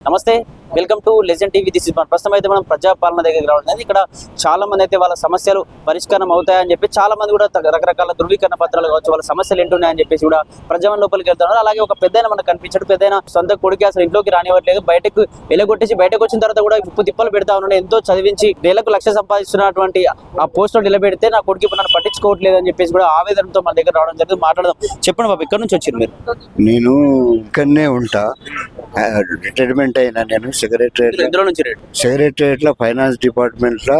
నమస్తే, welcome to legend TV. This is ప్రస్తుతం అయితే మనం ప్రజాపాలన దగ్గరికి రావడం. ఇక్కడ చాలా మంది అయితే వాళ్ళ సమస్యలు పరిష్కారం అవుతాయని చెప్పి చాలా మంది కూడా రకరకాల ధృవీకరణ పత్రాలు కావచ్చు, వాళ్ళ సమస్యలు ఏంటున్నాయని చెప్పేసి కూడా ప్రజావన్ లోపలికి వెళ్తున్నారు. అలాగే ఒక పెద్దయిన మనకు కనిపించాడు. పెద్దయిన సొంత కొడుకు అసలు ఇంట్లోకి రానివ్వట్లేదు, బయటకు వెలగొట్టేసి బయటకు వచ్చిన తర్వాత కూడా ఉప్పు తిప్పలు పెడతా ఉన్నాడు. ఎంతో చదివించి వేలకు లక్ష సంపాదిస్తున్నటువంటి ఆ పోస్టులో నిలబెడితే నా కొడుకు ఇప్పుడు నన్ను పట్టించుకోవట్లేదు అని చెప్పేసి కూడా ఆవేదనతో మన దగ్గర రావడం జరిగింది. మాట్లాడదాం. చెప్పండి బాబు, ఇక్కడ నుంచి వచ్చారు మీరు? నేను ఇక్కడనే ఉంటా, రిటైర్మెంట్ అయినా. నేను సెక్రటరియట్ లో ఫైనాన్స్ డిపార్ట్మెంట్ లో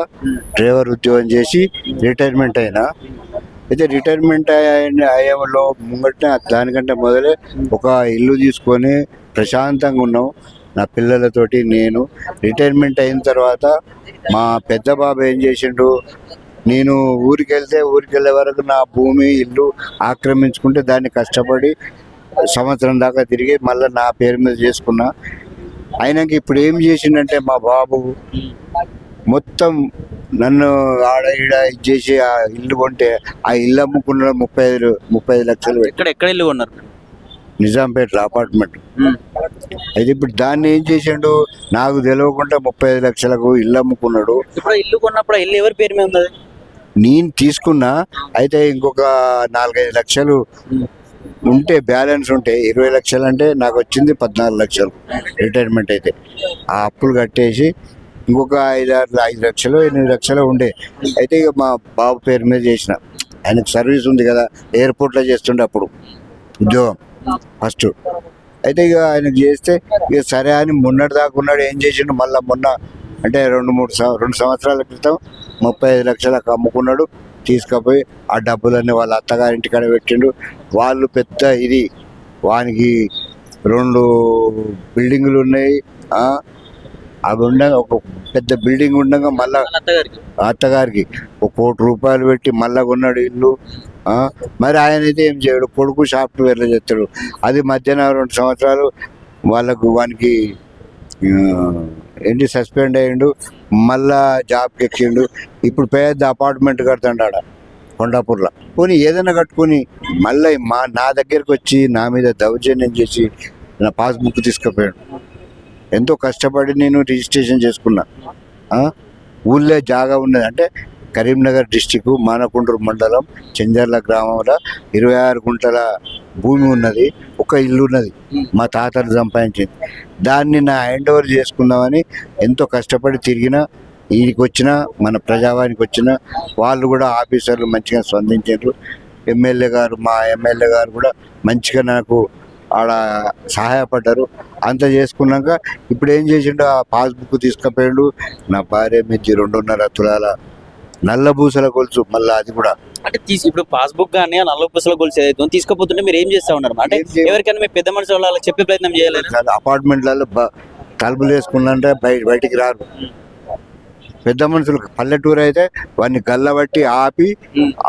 డ్రైవర్ ఉద్యోగం చేసి రిటైర్మెంట్ అయినా. అయితే రిటైర్మెంట్ అయ్యేలో ముంగట దానికంటే మొదలే ఒక ఇల్లు తీసుకొని ప్రశాంతంగా ఉన్నాం నా పిల్లలతోటి. నేను రిటైర్మెంట్ అయిన తర్వాత మా పెద్ద బాబు ఏం చేసిండు, నేను ఊరికి వెళ్ళే వరకు నా భూమి ఇల్లు ఆక్రమించుకుంటే దాన్ని కష్టపడి సంవత్సరం దాకా తిరిగి మళ్ళీ నా పేరు మీద చేసుకున్నా. అయినాక ఇప్పుడు ఏం చేసిండంటే మా బాబు మొత్తం నన్ను ఆడ ఈడ ఇచ్చేసి ఆ ఇల్లు కొంటే ఆ ఇల్లు అమ్ముకున్న 35 లక్షలు. ఎక్కడ ఇల్లు కొన్నారు? నిజాంపేటలో అపార్ట్మెంట్. అయితే ఇప్పుడు దాన్ని ఏం చేసిండు, నాకు తెలియకుండా 35 లక్షలకు ఇల్లు అమ్ముకున్నాడు. ఇప్పుడు ఇల్లు కొన్నప్పుడు ఇల్లు ఎవరి పేరు మీద ఉన్నది? నేను తీసుకున్నా. అయితే ఇంకొక 4-5 లక్షలు ఉంటే బ్యాలెన్స్ ఉంటే 20 లక్షలు అంటే నాకు వచ్చింది 14 లక్షలు రిటైర్మెంట్. అయితే ఆ అప్పులు కట్టేసి ఇంకొక 5 లక్షలు 8 లక్షలు ఉండే. అయితే ఇక మా బాబు పేరు మీద చేసిన. ఆయనకు సర్వీస్ ఉంది కదా, ఎయిర్పోర్ట్లో చేస్తుండే అప్పుడు ఉద్యోగం ఫస్ట్. అయితే ఇక ఆయనకు చేస్తే ఇక సరే అని మొన్నటి దాకా ఉన్నాడు. ఏం చేసిండు, మళ్ళీ మొన్న అంటే 2 సంవత్సరాల క్రితం 35 లక్షలకు అమ్ముకున్నాడు. తీసుకుపోయి ఆ డబ్బులన్నీ వాళ్ళ అత్తగారింటి కాడ పెట్టిండు. వాళ్ళు పెద్ద ఇది, వానికి 2 బిల్డింగులు ఉన్నాయి. అవి ఉండగా ఒక పెద్ద బిల్డింగ్ ఉండగా మళ్ళా అత్తగారికి 1 కోటి రూపాయలు పెట్టి మళ్ళా కొన్నాడు ఇల్లు. మరి ఆయన అయితే ఏం చేయడు, కొడుకు సాఫ్ట్వేర్లో చేస్తాడు. అది మధ్యాహ్నం 2 సంవత్సరాలు వానికి ఏంటి సస్పెండ్ అయ్యిండు. మళ్ళా జాబ్కి ఎక్కిండు. ఇప్పుడు పెద్ద అపార్ట్మెంట్ కడుతుంటాడ కొండాపూర్లో. పోనీ ఏదైనా కట్టుకొని మళ్ళీ నా దగ్గరికి వచ్చి నా మీద దౌర్జన్యం చేసి నా పాస్బుక్ తీసుకుపోయాడు. ఎంతో కష్టపడి నేను రిజిస్ట్రేషన్ చేసుకున్నా. ఊళ్ళో జాగా ఉన్నది అంటే కరీంనగర్ డిస్టిక్ మానకొండూరు మండలం చెంజర్ల గ్రామంలో 26 గుంటల భూమి ఉన్నది. ఒక ఇల్లు ఉన్నది, మా తాతలు సంపాదించింది. దాన్ని నా హ్యాండ్ ఓవర్ చేసుకుందామని ఎంతో కష్టపడి తిరిగిన. వీడికి వచ్చిన మన ప్రజావానికి వచ్చిన వాళ్ళు కూడా ఆఫీసర్లు మంచిగా స్పందించారు. మా ఎమ్మెల్యే గారు కూడా మంచిగా నాకు ఆడ సహాయపడ్డారు. అంత చేసుకున్నాక ఇప్పుడు ఏం చేసిండు, ఆ పాస్బుక్ తీసుకుపోయాడు. నా భార్య మించి 2.5 తులాల నల్ల పూసల గొలుసు. మళ్ళీ అది కూడా అంటే ఇప్పుడు పాస్బుక్ కానీ నల్ల పూసల గొలుసు ఏదైతే తీసుకుపోతుంటే మీరు ఏం చేస్తా ఉన్నారు? అంటే ఎవరికైనా మీ పెద్ద మనుషులు వాళ్ళకి చెప్పే ప్రయత్నం చేయలేదు? అపార్ట్మెంట్లలో తలుపులు వేసుకున్నంటే బయటికి రారు. పెద్ద మనుషులు పల్లెటూరు అయితే వాడిని గల్లబట్టి ఆపి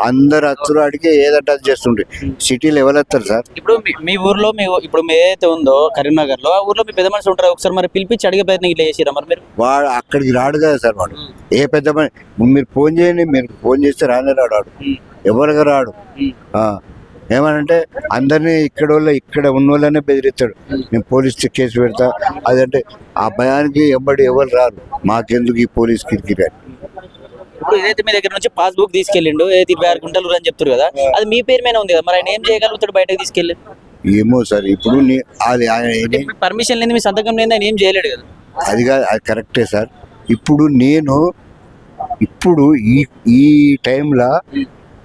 అందరు అచ్చులు అడిగి ఏదంటే అది చేస్తుండే. సిటీలో ఎవరు వస్తారు సార్? ఇప్పుడు మీ ఊర్లో ఇప్పుడు ఏదైతే ఉందో కరీంనగర్ లో, ఆ ఊర్లో మీ పెద్ద మనుషులు ఉంటారు. ఒకసారి మరి పిలిపించి అడిగే ప్రయత్నం ఇట్లా చేసిరా మరి మీరు? వాడు అక్కడికి రాడు కదా సార్. వాడు ఏ పెద్ద మీరు ఫోన్ చేయండి, మీరు ఫోన్ చేస్తే రానే రాడు, ఎవరిగా రాడు. ఏమనంటే అందరినీ ఇక్కడ ఉన్న వాళ్ళనే బెదిరిస్తాడు. నేను పోలీస్ కేసు పెడతా అదంటే ఆ భయానికి ఎవరు రారు. మాకెందుకు ఈ పోలీస్ కిరికిరి. ఇప్పుడు ఏదైతే మీ దగ్గర నుంచి పాస్బుక్ తీసుకెళ్ళిండు, 26 గుంటలు అని చెప్తారు కదా, అది మీ పేరు మీద ఉంది కదా, మరి ఆయన ఏం చేయగలుగుతాడు బయటకు తీసుకెళ్ళి? ఏమో సార్, ఇప్పుడు అది ఆయన పర్మిషన్ లేని, మీ సంతకం లేని ఆయన ఏం చేయలేడు కదా. అది కరెక్టే సార్. ఇప్పుడు ఈ టైంలో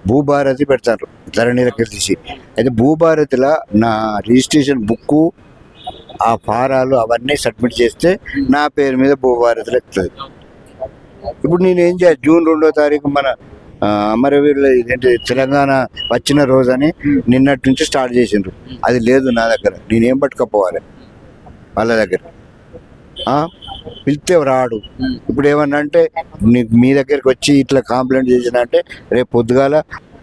భూభారతి పెడతారు ధరణిలోకి తీసి. అయితే భూభారతిలో నా రిజిస్ట్రేషన్ బుక్కు, ఆ ఫారాలు అవన్నీ సబ్మిట్ చేస్తే నా పేరు మీద భూభారతిలో ఎక్కుతుంది. ఇప్పుడు నేను ఏం చేయాలి, జూన్ 2వ తారీఖు మన అమరవీరుల ఇదేంటి తెలంగాణ వచ్చిన రోజని నిన్నటి నుంచి స్టార్ట్ చేసిండ్రు. అది లేదు నా దగ్గర. నేనేం పట్టుకపోవాలి వాళ్ళ దగ్గర? పిలిస్తే రాడు. ఇప్పుడు ఏమన్నా అంటే మీ దగ్గరికి వచ్చి ఇట్లా కంప్లైంట్ చేసిన అంటే రేపు పొద్దుగాల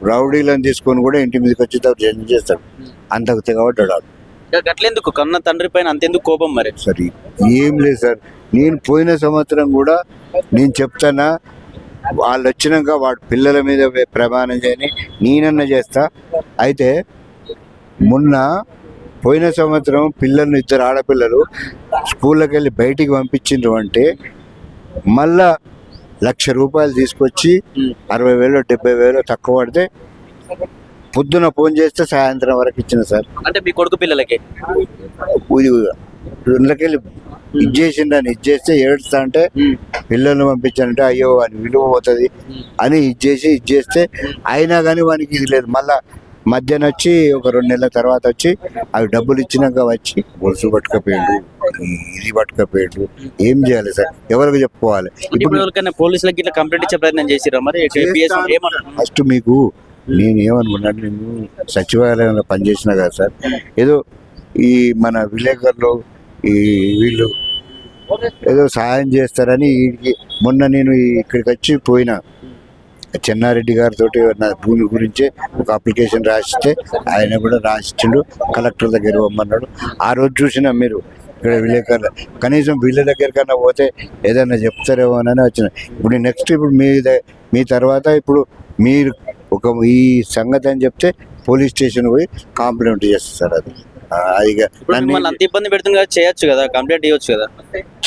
రౌడీలను తీసుకొని కూడా ఇంటి మీదకి వచ్చి జడ్జి చేస్తాడు. అంతకు తెగబడ్డాడు. అట్లెందుకు కన్న తండ్రి పైన అంతెందుకు కోపం మరి? సరే, ఏం లేదు సార్. నేను పోయిన సంవత్సరం కూడా నేను చెప్తానా, వాళ్ళు వచ్చినాక వాడు పిల్లల మీద ప్రమాణం చేయని నేనన్నా చేస్తా. అయితే మొన్న పోయిన సంవత్సరం పిల్లలు 2 ఆడపిల్లలు స్కూల్లోకి వెళ్ళి బయటికి పంపించిండ్రు అంటే మళ్ళా ₹1,00,000 తీసుకొచ్చి 60,000 70,000 తక్కువ పడితే పొద్దున ఫోన్ చేస్తే సాయంత్రం వరకు ఇచ్చిన సార్. అంటే మీ కొడుకు పిల్లలకి ఇళ్ళకెళ్ళి ఇది చేసిండని ఇది చేస్తే ఏడుస్తా అంటే పిల్లల్ని పంపించానంటే అయ్యో అని విలువ పోతుంది అని ఇది చేస్తే అయినా కానీ వానికి ఇది లేదు. మళ్ళా మధ్యాహ్నం వచ్చి ఒక 2 నెలల తర్వాత వచ్చి అవి డబ్బులు ఇచ్చినాక వచ్చి గొలుసు పట్టుకపోయాడు, ఇది పట్టుకపోయాడు. ఏం చేయాలి సార్? ఎవరికి చెప్పుకోవాలి? ఇప్పుడు పోలీసులకి ఇట్లా కంప్లైంట్ ఇచ్చే ప్రయత్నం చేసిరా మరి? ఫస్ట్ మీకు నేను ఏమనుకున్నాను, నేను సచివాలయంలో పనిచేసిన కదా సార్, ఏదో ఈ మన విలేకరులు ఈ వీళ్ళు ఏదో సహాయం చేస్తారని మొన్న నేను ఇక్కడికి వచ్చి పోయినా చెన్నారెడ్డి గారితో నా భూమి గురించి ఒక అప్లికేషన్ రాసిస్తే ఆయన కూడా రాసిచ్చిండు, కలెక్టర్ దగ్గర పోమన్నాడు. ఆ రోజు చూసినా మీరు ఇక్కడ విలేకరులు కనీసం వీళ్ళ దగ్గర కన్నా పోతే ఏదైనా చెప్తారేమో అని వచ్చిన. ఇప్పుడు నెక్స్ట్ ఇప్పుడు మీ తర్వాత ఇప్పుడు మీరు ఒక ఈ సంగతి అని చెప్తే పోలీస్ స్టేషన్ పోయి కంప్లైంట్ చేస్తారు. అది అంత ఇబ్బంది పెడుతుంది కదా, చేయొచ్చు కదా, కంప్లైంట్ చేయొచ్చు కదా.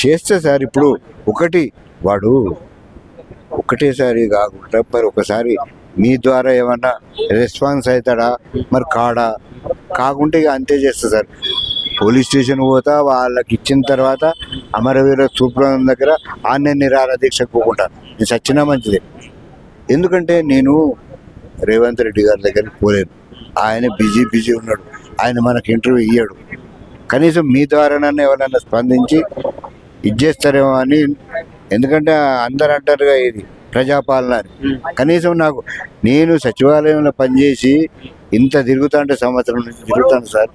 చేస్తే సార్ ఇప్పుడు వాడు ఒకటేసారి కాకుండా మరి ఒకసారి మీ ద్వారా ఏమన్నా రెస్పాన్స్ అవుతాడా మరి కాకుంటే ఇక అంతే చేస్తా సార్. పోలీస్ స్టేషన్ పోతా వాళ్ళకి ఇచ్చిన తర్వాత అమరవీర సూప్రం దగ్గర ఆన్లైన్ నిరాహార దీక్షకు పోకుంటాను. నేను సచ్చినా మంచిదే. ఎందుకంటే నేను రేవంత్ రెడ్డి గారి దగ్గరికి పోలేను, ఆయన బిజీ ఉన్నాడు, ఆయన మనకు ఇంటర్వ్యూ ఇయ్యాడు. కనీసం మీ ద్వారానన్నా ఎవరైనా స్పందించి ఇది చేస్తారేమో అని. ఎందుకంటే అందరు అంటారుగా ఇది ప్రజాపాలన అని. కనీసం నేను సచివాలయంలో పనిచేసి ఇంత తిరుగుతాంటే సంవత్సరం నుంచి తిరుగుతాను సార్.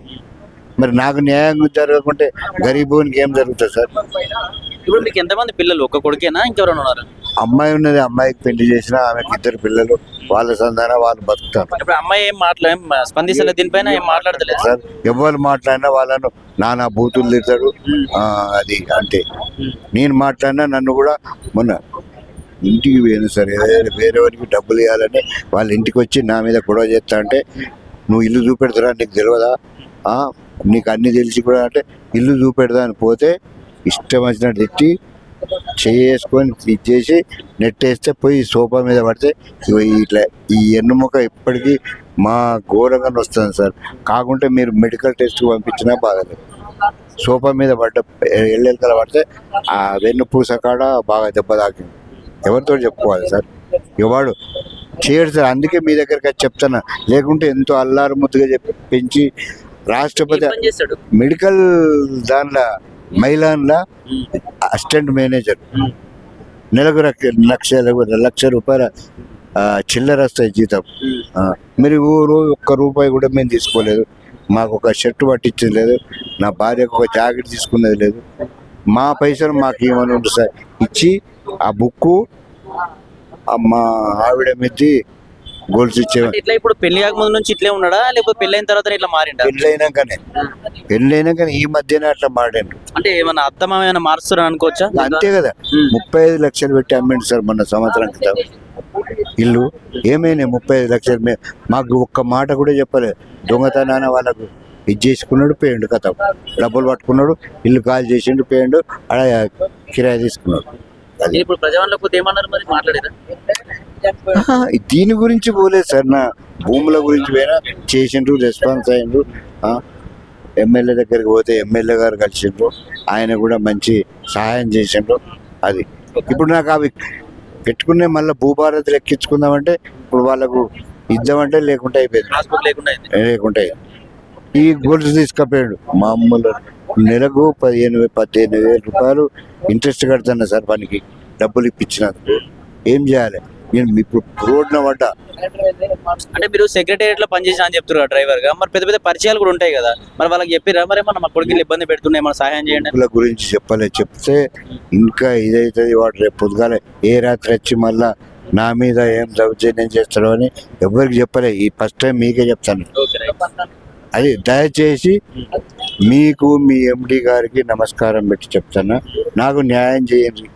మరి నాకు న్యాయం జరగకుంటే గరీబునికి ఏం జరుగుతుంది సార్? ఇప్పుడు మీకు ఎంతమంది పిల్లలు? ఒక్క కొడుకేనా, ఇంకెవరైనా ఉన్నారు? అమ్మాయి ఉన్నది, అమ్మాయికి పెళ్లి చేసిన, ఆమెకి 2 పిల్లలు, వాళ్ళ సంతాన వాళ్ళు బతుకుతారు. ఇప్పుడు అమ్మాయి ఏం స్పందిస్తలేదు, దీనిపైన ఏం మాట్లాడతలేదు సార్. ఎవరు మాట్లాడినా వాళ్ళను నానా బూతులు తిడతాడు. అది అంటే నేను మాట్లాడినా నన్ను కూడా మొన్న ఇంటికి పోయాను సార్, వేరేవారికి డబ్బులు ఇవ్వాలని వాళ్ళ ఇంటికి వచ్చి నా మీద గొడవ చేస్తా అంటే, నువ్వు ఇల్లు చూపెడతారా, నీకు తెలియదా, నీకు అన్ని తెలిసి కూడా అంటే ఇల్లు చూపెడదా అని పోతే ఇష్టం వచ్చినట్టు తిట్టి చేసుకొని ఇచ్చేసి నెట్టేస్తే పోయి సోఫా మీద పడితే ఇట్లా ఈ ఎన్నుముక ఇప్పటికీ మా ఘోరంగా వస్తుంది సార్. కాకుంటే మీరు మెడికల్ టెస్ట్ పంపించినా బాగలేదు. సోఫా మీద ఎల్లెలకల పడితే ఆ వెన్నుపూస కాడ బాగా దెబ్బ తాకింది. ఎవరితో చెప్పుకోవాలి సార్? ఎవడు చేయడు సార్. అందుకే మీ దగ్గరికి వచ్చి చెప్తాను. లేకుంటే ఎంతో అల్లారు ముద్దుగా పెంచి రాష్ట్రపతి మెడికల్ దానిలో మైలాన్లో అసిస్టెంట్ మేనేజర్, నెలకు ₹1,00,000 చిల్లర వస్తాయి జీతం. మీరు ₹1 కూడా మేము తీసుకోలేదు. మాకు ఒక షర్టు పట్టించేది లేదు, నా భార్యకు ఒక జాకెట్ తీసుకునేది లేదు. మా పైసలు మాకు ఏమని ఉంటుంది సార్ ఇచ్చి ఆ బుక్కు మా ఆవిడ మీద గోల్స్ ఇచ్చేవాడు. ఇట్లా ఇప్పుడు పెళ్లి ముందు నుంచి ఇట్లే ఉన్నాడా, లేకపోతే పెళ్ళైన తర్వాత ఇట్లా మారిండా? పెళ్ళైనాకనే ఈ మధ్యనే అట్లా మారాడు. అంటే ఏమన్నా అత్తమా ఏమైనా మారుస్తారని అనుకోవచ్చా? అంతే కదా. 35 లక్షలు పెట్టి అమ్మిండు సార్ మొన్న సంవత్సరం క్రితం ఇల్లు. ఏమైనా 35 లక్షలు మాకు ఒక్క మాట కూడా చెప్పలేదు. దొంగతనాన వాళ్ళకు ఇది చేసుకున్నాడు, పోయిండు, కథ డబ్బులు పట్టుకున్నాడు, ఇల్లు కాల్ చేసిండు, పోయిండు, అలా కిరాయి తీసుకున్నాడు. ఇప్పుడు ప్రజావాణిలో ఏమన్నారు మరి, మాట్లాడారా? దీని గురించి పోలేదు సార్. నా భూముల గురించి పోయినా చేసిండ్రు, రెస్పాన్స్ అయ్యిండ్రు. ఎమ్మెల్యే దగ్గరికి పోతే ఎమ్మెల్యే గారు కలిసిండ్రు, ఆయన కూడా మంచి సహాయం చేసిండ్రు. అది ఇప్పుడు నాకు అవి పెట్టుకునే మళ్ళీ భూభారతులు ఎక్కించుకుందామంటే ఇప్పుడు వాళ్ళకు ఇద్దామంటే లేకుంటే అయిపోయింది, లేకుంటే ఈ గోల్స్ తీసుకపోయాడు. మామూలు నెలకు 15,000-18,000 ఇంట్రెస్ట్ కడుతున్నా సార్ పనికి డబ్బులు ఇప్పించినందుకు. ఏం చేయాలి? నేను ఇప్పుడు రోడ్న పడ్డా. అంటే మీరు సెక్రటేరియట్ లో పనిచేసిన అని చెప్తున్నారు డ్రైవర్ గా, మరి పెద్ద పెద్ద పరిచయాలు కూడా ఉంటాయి కదా, మరి వాళ్ళకి చెప్పిరా మరి మన మా కొడుకులు ఇబ్బంది పెడుతున్నాయి, మన సహాయం చేయండి గురించి చెప్పలే. చెప్తే ఇంకా ఇదైతుంది. వాడు రేపు పొద్దుగాలే ఏ రాత్రి వచ్చి మళ్ళా నా మీద ఏం దౌర్జన్యం చేస్తాడో అని ఎవరికి చెప్పలే. ఈ ఫస్ట్ టైం మీకే చెప్తాను. అది దయచేసి మీకు మీ ఎండి గారికి నమస్కారం పెట్టి చెప్తాను, నాకు న్యాయం చేయండి.